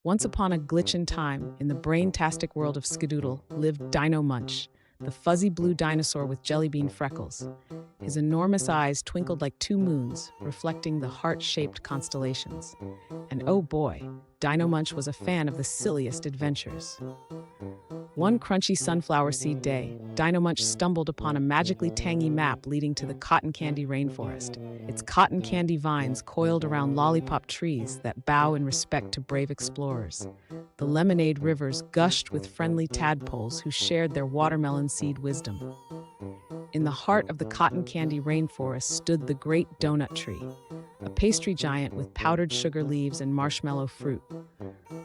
Once upon a glitch in time, in the braintastic world of Skedoodle, lived Dino-Munch, the fuzzy blue dinosaur with jellybean freckles. His enormous eyes twinkled like two moons, reflecting the heart-shaped constellations. And oh boy, Dino-Munch was a fan of the silliest adventures. One crunchy sunflower seed day, Dino-Munch stumbled upon a magically tangy map leading to the Cotton Candy Rainforest. Its cotton candy vines coiled around lollipop trees that bow in respect to brave explorers. The lemonade rivers gushed with friendly tadpoles who shared their watermelon seed wisdom. In the heart of the cotton candy rainforest stood the great donut tree, a pastry giant with powdered sugar leaves and marshmallow fruit.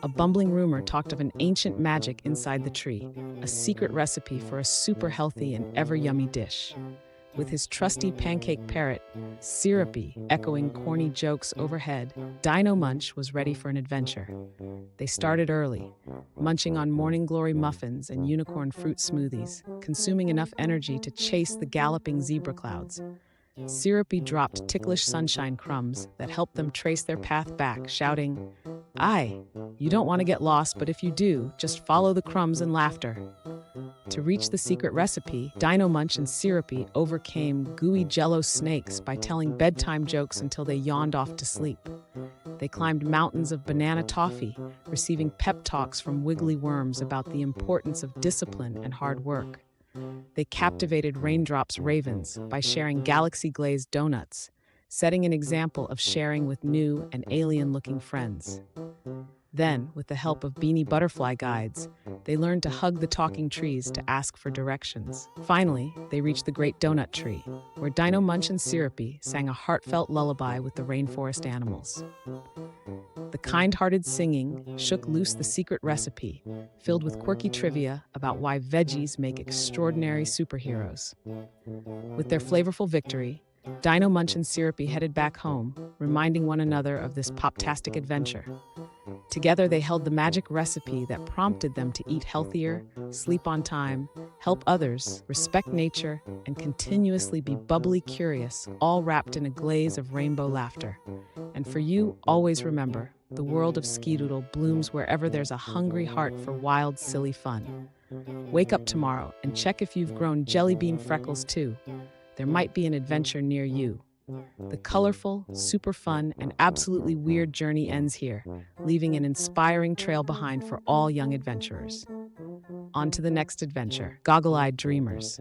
A bumbling rumor talked of an ancient magic inside the tree, a secret recipe for a super healthy and ever yummy dish. With his trusty pancake parrot, Syrupy, echoing corny jokes overhead, Dino-Munch was ready for an adventure. They started early, munching on morning glory muffins and unicorn fruit smoothies, consuming enough energy to chase the galloping zebra clouds. Syrupy dropped ticklish sunshine crumbs that helped them trace their path back, shouting, "Aye, you don't want to get lost, but if you do, just follow the crumbs and laughter." To reach the secret recipe, Dino-Munch and Syrupy overcame gooey jello snakes by telling bedtime jokes until they yawned off to sleep. They climbed mountains of banana toffee, receiving pep talks from wiggly worms about the importance of discipline and hard work. They captivated Raindrop's ravens by sharing galaxy-glazed donuts, setting an example of sharing with new and alien-looking friends. Then, with the help of beanie butterfly guides, they learned to hug the talking trees to ask for directions. Finally, they reached the great donut tree, where Dino-Munch and Syrupy sang a heartfelt lullaby with the rainforest animals. The kind-hearted singing shook loose the secret recipe, filled with quirky trivia about why veggies make extraordinary superheroes. With their flavorful victory, Dino-Munch and Syrupy headed back home, reminding one another of this pop-tastic adventure. Together, they held the magic recipe that prompted them to eat healthier, sleep on time, help others, respect nature, and continuously be bubbly curious, all wrapped in a glaze of rainbow laughter. And for you, always remember, the world of Skedoodle blooms wherever there's a hungry heart for wild, silly fun. Wake up tomorrow and check if you've grown jellybean freckles too. There might be an adventure near you. The colorful, super fun, and absolutely weird journey ends here, leaving an inspiring trail behind for all young adventurers. On to the next adventure, goggle-eyed dreamers.